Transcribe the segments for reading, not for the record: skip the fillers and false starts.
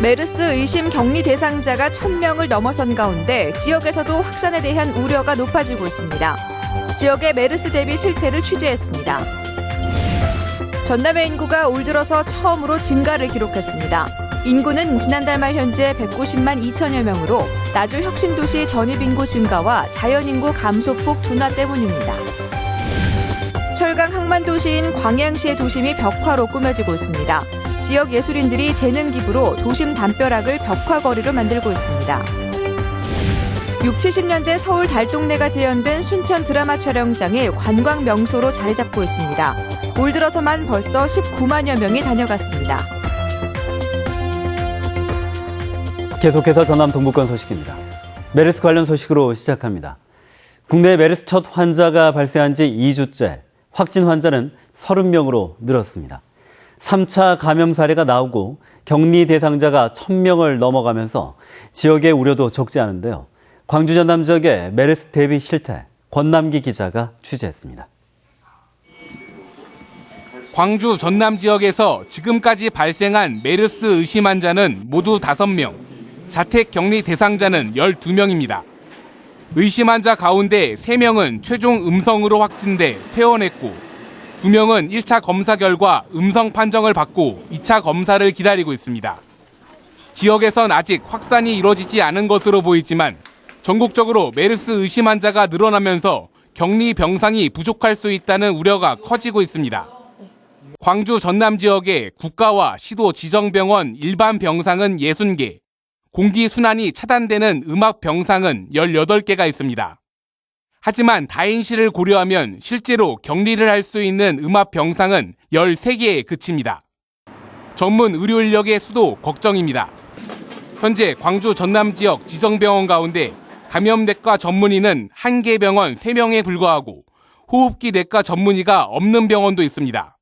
메르스 의심 격리 대상자가 1,000명을 넘어선 가운데 지역에서도 확산에 대한 우려가 높아지고 있습니다. 지역의 메르스 대비 실태를 취재했습니다. 전남의 인구가 올 들어서 처음으로 증가를 기록했습니다. 인구는 지난달 말 현재 190만 2천여 명으로 나주 혁신도시 전입인구 증가와 자연인구 감소폭 둔화 때문입니다. 철강 항만도시인 광양시의 도심이 벽화로 꾸며지고 있습니다. 지역 예술인들이 재능 기부로 도심 담벼락을 벽화거리로 만들고 있습니다. 60~70년대 서울 달동네가 재현된 순천 드라마 촬영장이 관광 명소로 자리 잡고 있습니다. 올 들어서만 벌써 19만여 명이 다녀갔습니다. 계속해서 전남 동부권 소식입니다. 메르스 관련 소식으로 시작합니다. 국내 메르스 첫 환자가 발생한 지 2주째, 확진 환자는 30명으로 늘었습니다. 3차 감염 사례가 나오고 격리 대상자가 1,000명을 넘어가면서 지역의 우려도 적지 않은데요. 광주 전남 지역의 메르스 대비 실태, 권남기 기자가 취재했습니다. 광주 전남 지역에서 지금까지 발생한 메르스 의심 환자는 모두 5명, 자택 격리 대상자는 12명입니다. 의심 환자 가운데 3명은 최종 음성으로 확진돼 퇴원했고 2명은 1차 검사 결과 음성 판정을 받고 2차 검사를 기다리고 있습니다. 지역에선 아직 확산이 이뤄지지 않은 것으로 보이지만 전국적으로 메르스 의심 환자가 늘어나면서 격리 병상이 부족할 수 있다는 우려가 커지고 있습니다. 광주 전남 지역의 국가와 시도 지정병원 일반 병상은 60개, 공기 순환이 차단되는 음압 병상은 18개가 있습니다. 하지만 다인실을 고려하면 실제로 격리를 할 수 있는 음압 병상은 13개에 그칩니다. 전문 의료 인력의 수도 걱정입니다. 현재 광주 전남 지역 지정병원 가운데 감염내과 전문의는 1개 병원 3명에 불과하고 호흡기 내과 전문의가 없는 병원도 있습니다.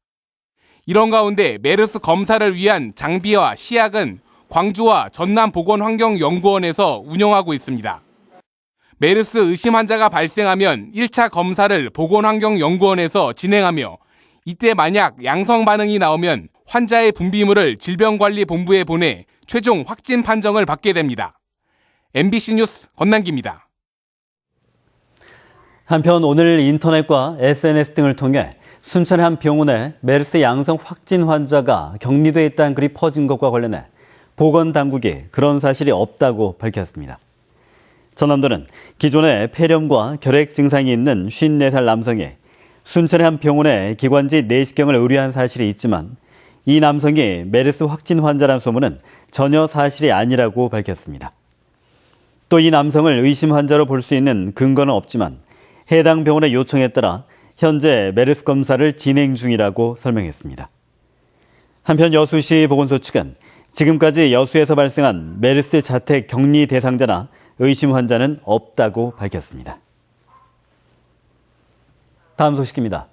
이런 가운데 메르스 검사를 위한 장비와 시약은 광주와 전남보건환경연구원에서 운영하고 있습니다. 메르스 의심 환자가 발생하면 1차 검사를 보건환경연구원에서 진행하며 이때 만약 양성 반응이 나오면 환자의 분비물을 질병관리본부에 보내 최종 확진 판정을 받게 됩니다. MBC 뉴스 권남기입니다. 한편 오늘 인터넷과 SNS 등을 통해 순천의 한 병원에 메르스 양성 확진 환자가 격리돼 있다는 글이 퍼진 것과 관련해 보건당국이 그런 사실이 없다고 밝혔습니다. 전남도는 기존에 폐렴과 결핵 증상이 있는 54살 남성이 순천의 한 병원에 기관지 내시경을 의뢰한 사실이 있지만 이 남성이 메르스 확진 환자란 소문은 전혀 사실이 아니라고 밝혔습니다. 또 이 남성을 의심 환자로 볼 수 있는 근거는 없지만 해당 병원의 요청에 따라 현재 메르스 검사를 진행 중이라고 설명했습니다. 한편 여수시 보건소 측은 지금까지 여수에서 발생한 메르스 자택 격리 대상자나 의심 환자는 없다고 밝혔습니다. 다음 소식입니다.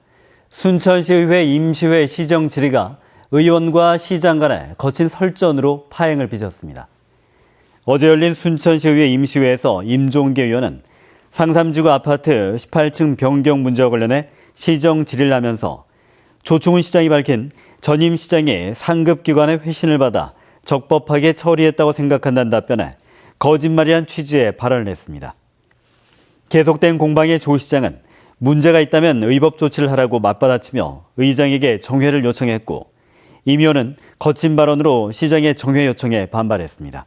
순천시의회 임시회 시정 질의가 의원과 시장 간에 거친 설전으로 파행을 빚었습니다. 어제 열린 순천시의회 임시회에서 임종계 의원은 상삼지구 아파트 18층 변경 문제와 관련해 시정 질의를 하면서 조충훈 시장이 밝힌 전임 시장이 상급기관의 회신을 받아 적법하게 처리했다고 생각한다는 답변에 거짓말이란 취지의 발언을 했습니다. 계속된 공방의 조 시장은 문제가 있다면 의법 조치를 하라고 맞받아치며 의장에게 정회를 요청했고 임 의원은 거친 발언으로 시장의 정회 요청에 반발했습니다.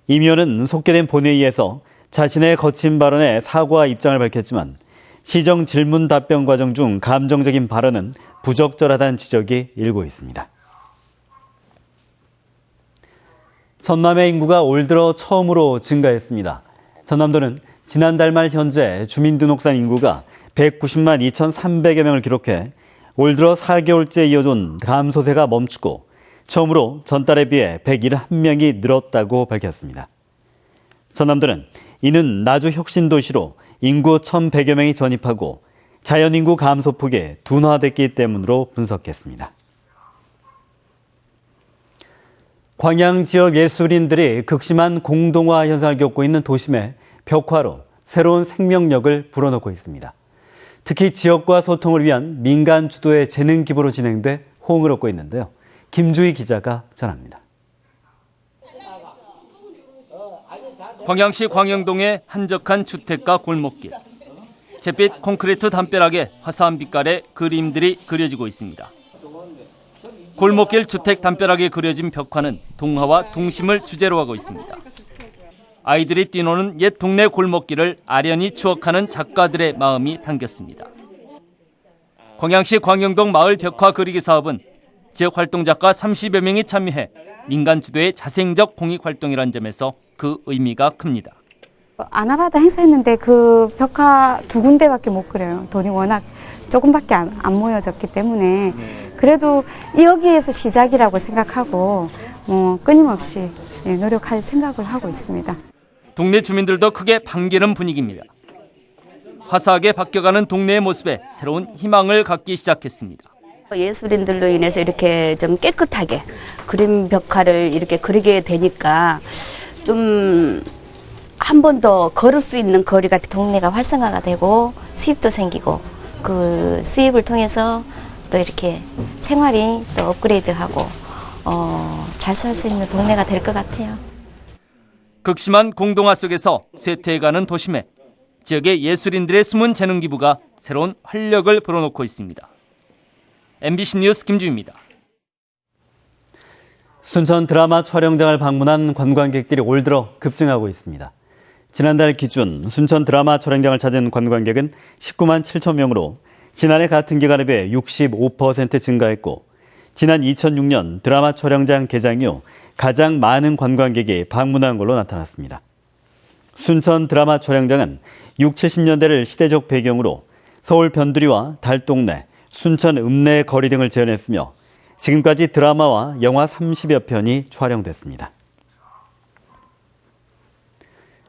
임 의원은 속개된 본회의에서 자신의 거친 발언에 사과 입장을 밝혔지만 시정 질문 답변 과정 중 감정적인 발언은 부적절하다는 지적이 일고 있습니다. 전남의 인구가 올 들어 처음으로 증가했습니다. 전남도는 지난달 말 현재 주민등록상 인구가 190만 2,300여 명을 기록해 올 들어 4개월째 이어진 감소세가 멈추고 처음으로 전달에 비해 101명이 늘었다고 밝혔습니다. 전남도는 이는 나주 혁신도시로 인구 1,100여 명이 전입하고 자연인구 감소폭이 둔화됐기 때문으로 분석했습니다. 광양 지역 예술인들이 극심한 공동화 현상을 겪고 있는 도심에 벽화로 새로운 생명력을 불어넣고 있습니다. 특히 지역과 소통을 위한 민간 주도의 재능 기부로 진행돼 호응을 얻고 있는데요. 김주희 기자가 전합니다. 광양시 광영동의 한적한 주택가 골목길. 잿빛 콘크리트 담벼락에 화사한 빛깔의 그림들이 그려지고 있습니다. 골목길 주택 담벼락에 그려진 벽화는 동화와 동심을 주제로 하고 있습니다. 아이들이 뛰노는 옛 동네 골목길을 아련히 추억하는 작가들의 마음이 담겼습니다. 광양시 광영동 마을 벽화 그리기 사업은 지역 활동작가 30여 명이 참여해 민간 주도의 자생적 공익 활동이라는 점에서 그 의미가 큽니다. 아나바다 행사했는데 그 벽화 2군데밖에 못 그려요. 돈이 워낙 조금밖에 안 모여졌기 때문에 그래도 여기에서 시작이라고 생각하고 끊임없이 노력할 생각을 하고 있습니다. 동네 주민들도 크게 반기는 분위기입니다. 화사하게 바뀌어가는 동네의 모습에 새로운 희망을 갖기 시작했습니다. 예술인들로 인해서 이렇게 좀 깨끗하게 그림 벽화를 이렇게 그리게 되니까 좀 한 번 더 걸을 수 있는 거리가 동네가 활성화가 되고 수입도 생기고 그 수입을 통해서 또 이렇게 생활이 또 업그레이드하고 잘 살 수 있는 동네가 될 것 같아요. 극심한 공동화 속에서 쇠퇴해가는 도심에 지역의 예술인들의 숨은 재능 기부가 새로운 활력을 불어넣고 있습니다. MBC 뉴스 김주입니다. 순천 드라마 촬영장을 방문한 관광객들이 올 들어 급증하고 있습니다. 지난달 기준 순천 드라마 촬영장을 찾은 관광객은 19만 7천 명으로 지난해 같은 기간에 비해 65% 증가했고 지난 2006년 드라마 촬영장 개장 이후 가장 많은 관광객이 방문한 걸로 나타났습니다. 순천 드라마 촬영장은 6, 70년대를 시대적 배경으로 서울 변두리와 달동네, 순천 읍내 거리 등을 재현했으며 지금까지 드라마와 영화 30여 편이 촬영됐습니다.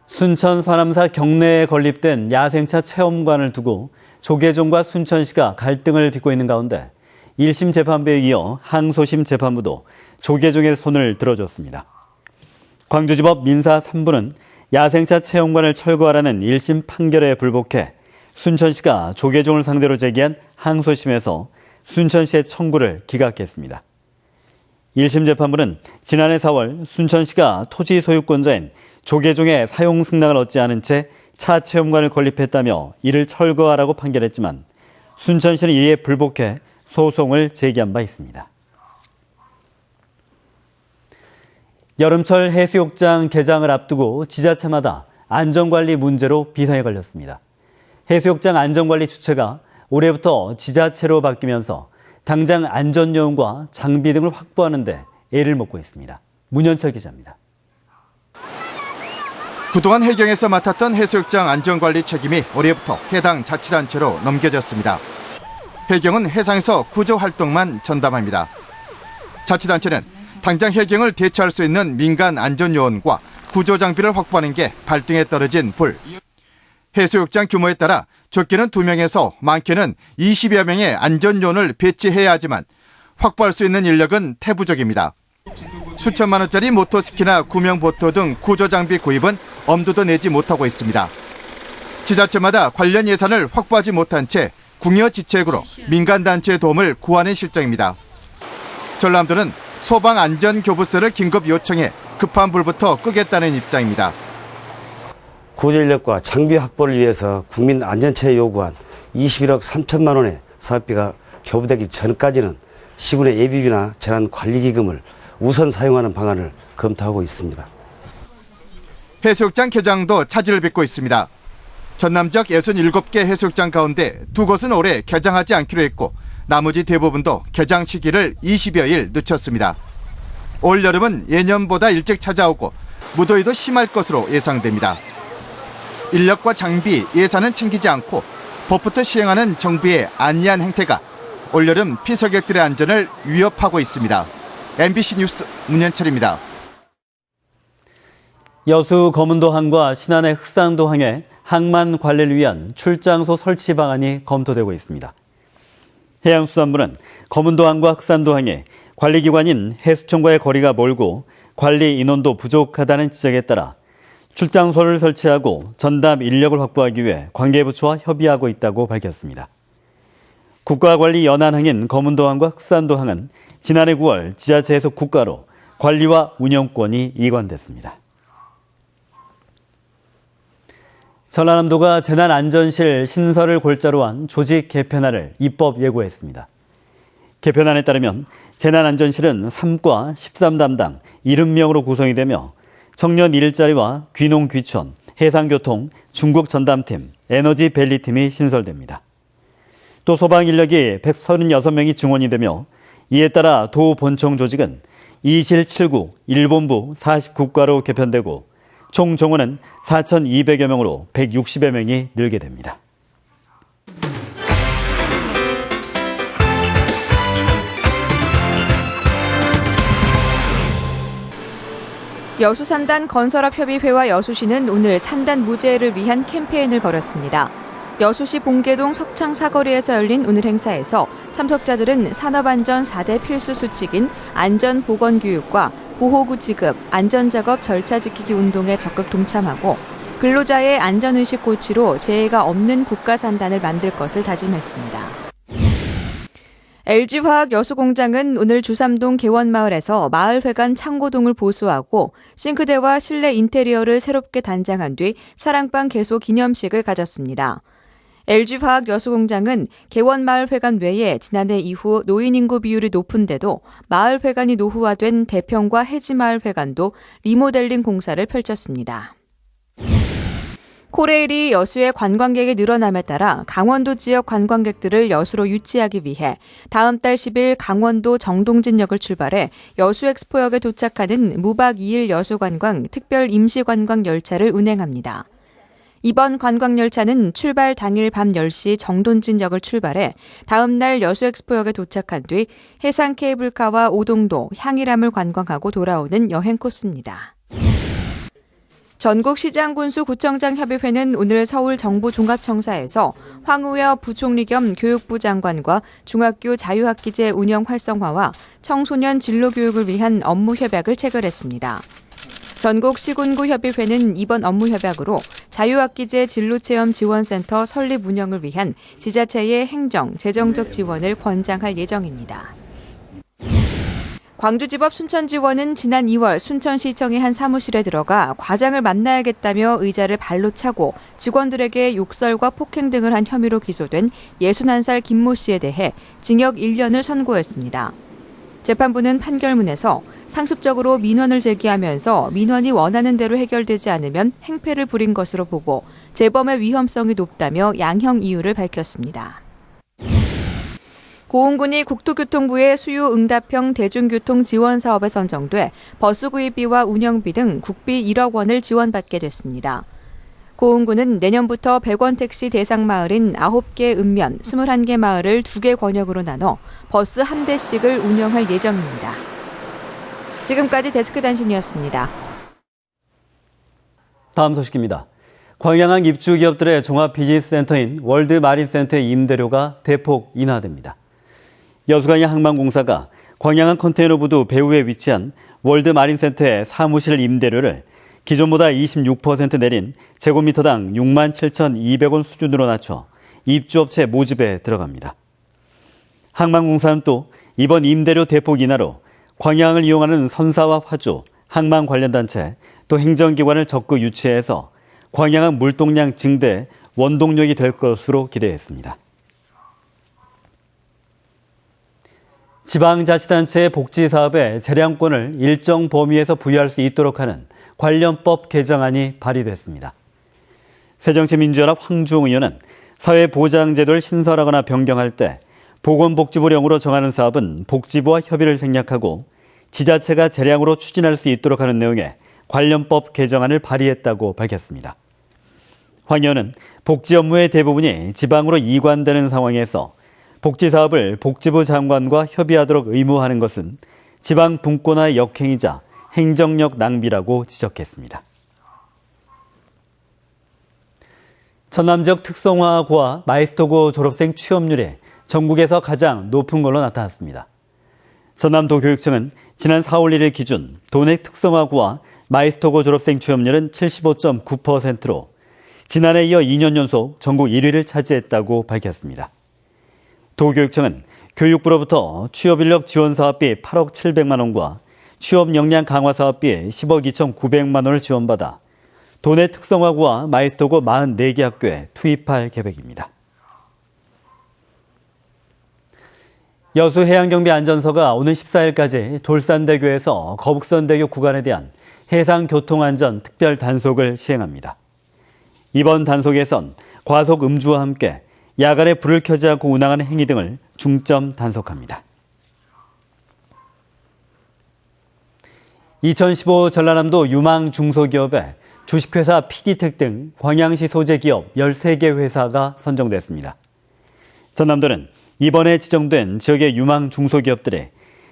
순천 상암사 경내에 건립된 야생차 체험관을 두고 조계종과 순천시가 갈등을 빚고 있는 가운데 1심 재판부에 이어 항소심 재판부도 조계종의 손을 들어줬습니다. 광주지법 민사 3부는 야생차 체험관을 철거하라는 1심 판결에 불복해 순천시가 조계종을 상대로 제기한 항소심에서 순천시의 청구를 기각했습니다. 1심 재판부는 지난해 4월 순천시가 토지 소유권자인 조계종의 사용 승낙을 얻지 않은 채 차 체험관을 건립했다며 이를 철거하라고 판결했지만 순천시는 이에 불복해 소송을 제기한 바 있습니다. 여름철 해수욕장 개장을 앞두고 지자체마다 안전관리 문제로 비상에 걸렸습니다. 해수욕장 안전관리 주체가 올해부터 지자체로 바뀌면서 당장 안전요원과 장비 등을 확보하는 데 애를 먹고 있습니다. 문현철 기자입니다. 그동안 해경에서 맡았던 해수욕장 안전관리 책임이 올해부터 해당 자치단체로 넘겨졌습니다. 해경은 해상에서 구조 활동만 전담합니다. 자치단체는 당장 해경을 대체할 수 있는 민간 안전요원과 구조 장비를 확보하는 게 발등에 떨어진 불. 해수욕장 규모에 따라 적게는 2명에서 많게는 20여 명의 안전요원을 배치해야 하지만 확보할 수 있는 인력은 태부적입니다. 수천만 원짜리 모터스키나 구명보트 등 구조장비 구입은 엄두도 내지 못하고 있습니다. 지자체마다 관련 예산을 확보하지 못한 채 궁여지책으로 민간단체의 도움을 구하는 실정입니다. 전남도는 소방안전교부서를 긴급 요청해 급한 불부터 끄겠다는 입장입니다. 구조인력과 장비 확보를 위해서 국민안전처에 요구한 21억 3천만 원의 사업비가 교부되기 전까지는 시군의 예비비나 재난관리기금을 우선 사용하는 방안을 검토하고 있습니다. 해수욕장 개장도 차질을 빚고 있습니다. 전남 지역 67개 해수욕장 가운데 2곳은 올해 개장하지 않기로 했고 나머지 대부분도 개장 시기를 20여일 늦췄습니다. 올 여름은 예년보다 일찍 찾아오고 무더위도 심할 것으로 예상됩니다. 인력과 장비, 예산은 챙기지 않고 법부터 시행하는 정부의 안이한 행태가 올여름 피서객들의 안전을 위협하고 있습니다. MBC 뉴스 문현철입니다. 여수 거문도항과 신안의 흑산도항에 항만 관리를 위한 출장소 설치 방안이 검토되고 있습니다. 해양수산부는 거문도항과 흑산도항에 관리기관인 해수청과의 거리가 멀고 관리 인원도 부족하다는 지적에 따라 출장소를 설치하고 전담 인력을 확보하기 위해 관계부처와 협의하고 있다고 밝혔습니다. 국가관리연한항인 거문도항과 흑산도항은 지난해 9월 지자체에서 국가로 관리와 운영권이 이관됐습니다. 전라남도가 재난안전실 신설을 골자로 한 조직 개편안을 입법 예고했습니다. 개편안에 따르면 재난안전실은 3과 13담당 70명으로 구성이 되며 청년 일자리와 귀농 귀촌, 해상교통, 중국 전담팀, 에너지 밸리팀이 신설됩니다. 또 소방 인력이 136명이 증원이 되며 이에 따라 도 본청 조직은 2실 7국, 1본부 49과로 개편되고 총 정원은 4,200여 명으로 160여 명이 늘게 됩니다. 여수산단 건설업협의회와 여수시는 오늘 산단 무제를 위한 캠페인을 벌였습니다. 여수시 봉계동 석창 사거리에서 열린 오늘 행사에서 참석자들은 산업안전 4대 필수 수칙인 안전보건교육과 보호구 지급, 안전작업 절차 지키기 운동에 적극 동참하고 근로자의 안전의식 고취로 재해가 없는 국가산단을 만들 것을 다짐했습니다. LG화학 여수공장은 오늘 주삼동 개원마을에서 마을회관 창고동을 보수하고 싱크대와 실내 인테리어를 새롭게 단장한 뒤 사랑방 개소 기념식을 가졌습니다. LG화학 여수공장은 개원마을회관 외에 지난해 이후 노인 인구 비율이 높은데도 마을회관이 노후화된 대평과 해지마을회관도 리모델링 공사를 펼쳤습니다. 코레일이 여수의 관광객이 늘어남에 따라 강원도 지역 관광객들을 여수로 유치하기 위해 다음 달 10일 강원도 정동진역을 출발해 여수엑스포역에 도착하는 무박 2일 여수관광 특별 임시관광 열차를 운행합니다. 이번 관광열차는 출발 당일 밤 10시 정동진역을 출발해 다음 날 여수엑스포역에 도착한 뒤 해상 케이블카와 오동도, 향일암을 관광하고 돌아오는 여행 코스입니다. 전국시장군수구청장협의회는 오늘 서울 정부종합청사에서 황우여 부총리 겸 교육부 장관과 중학교 자유학기제 운영 활성화와 청소년 진로교육을 위한 업무협약을 체결했습니다. 전국시군구협의회는 이번 업무협약으로 자유학기제 진로체험 지원센터 설립 운영을 위한 지자체의 행정, 재정적 지원을 권장할 예정입니다. 광주지법 순천지원은 지난 2월 순천시청의 한 사무실에 들어가 과장을 만나야겠다며 의자를 발로 차고 직원들에게 욕설과 폭행 등을 한 혐의로 기소된 61살 김모 씨에 대해 징역 1년을 선고했습니다. 재판부는 판결문에서 상습적으로 민원을 제기하면서 민원이 원하는 대로 해결되지 않으면 행패를 부린 것으로 보고 재범의 위험성이 높다며 양형 이유를 밝혔습니다. 고흥군이 국토교통부의 수요응답형 대중교통 지원 사업에 선정돼 버스 구입비와 운영비 등 국비 1억 원을 지원받게 됐습니다. 고흥군은 내년부터 100원 택시 대상 마을인 9개 읍면 21개 마을을 2개 권역으로 나눠 버스 1대씩을 운영할 예정입니다. 지금까지 데스크 단신이었습니다. 다음 소식입니다. 광양항 입주 기업들의 종합 비즈니스 센터인 월드 마린센터의 임대료가 대폭 인하됩니다. 여수광양 항만공사가 광양항 컨테이너부두 배후에 위치한 월드 마린센터의 사무실 임대료를 기존보다 26% 내린 제곱미터당 67,200원 수준으로 낮춰 입주업체 모집에 들어갑니다. 항만공사는 또 이번 임대료 대폭 인하로 광양항을 이용하는 선사와 화주, 항만 관련 단체, 또 행정기관을 적극 유치해서 광양항 물동량 증대 원동력이 될 것으로 기대했습니다. 지방자치단체의 복지사업에 재량권을 일정 범위에서 부여할 수 있도록 하는 관련법 개정안이 발의됐습니다. 새정치민주연합 황주홍 의원은 사회보장제도를 신설하거나 변경할 때 보건복지부령으로 정하는 사업은 복지부와 협의를 생략하고 지자체가 재량으로 추진할 수 있도록 하는 내용의 관련법 개정안을 발의했다고 밝혔습니다. 황 의원은 복지 업무의 대부분이 지방으로 이관되는 상황에서 복지사업을 복지부 장관과 협의하도록 의무화하는 것은 지방 분권화의 역행이자 행정력 낭비라고 지적했습니다. 전남 지역 특성화고와 마이스터고 졸업생 취업률이 전국에서 가장 높은 걸로 나타났습니다. 전남도교육청은 지난 4월 1일 기준 도내 특성화고와 마이스터고 졸업생 취업률은 75.9%로 지난해 이어 2년 연속 전국 1위를 차지했다고 밝혔습니다. 도교육청은 교육부로부터 취업인력 지원사업비 8억 700만 원과 취업 역량 강화 사업비 10억 2,900만 원을 지원받아 도내 특성화고와 마이스터고 44개 학교에 투입할 계획입니다. 여수해양경비안전서가 오는 14일까지 돌산대교에서 거북선대교 구간에 대한 해상교통안전 특별 단속을 시행합니다. 이번 단속에선 과속 음주와 함께 야간에 불을 켜지 않고 운항하는 행위 등을 중점 단속합니다. 2015 전라남도 유망 중소기업에 주식회사 PD텍 등 광양시 소재 기업 13개 회사가 선정됐습니다. 전남도는 이번에 지정된 지역의 유망 중소기업들의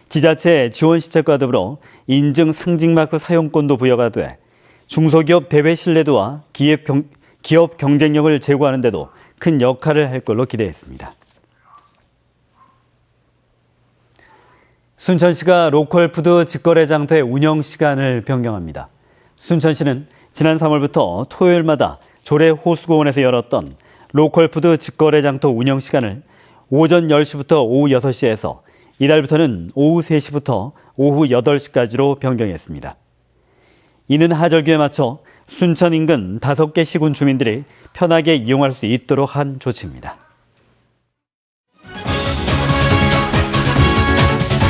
지자체 지원 시책과 더불어 인증 상징마크 사용권도 부여가 돼 중소기업 대외 신뢰도와 기업 경쟁력을 제고하는 데도 큰 역할을 할 걸로 기대했습니다. 순천시가 로컬푸드 직거래 장터의 운영 시간을 변경합니다. 순천시는 지난 3월부터 토요일마다 조례 호수공원에서 열었던 로컬푸드 직거래 장터 운영 시간을 오전 10시부터 오후 6시에서 이달부터는 오후 3시부터 오후 8시까지로 변경했습니다. 이는 하절기에 맞춰 순천 인근 5개 시군 주민들이 편하게 이용할 수 있도록 한 조치입니다.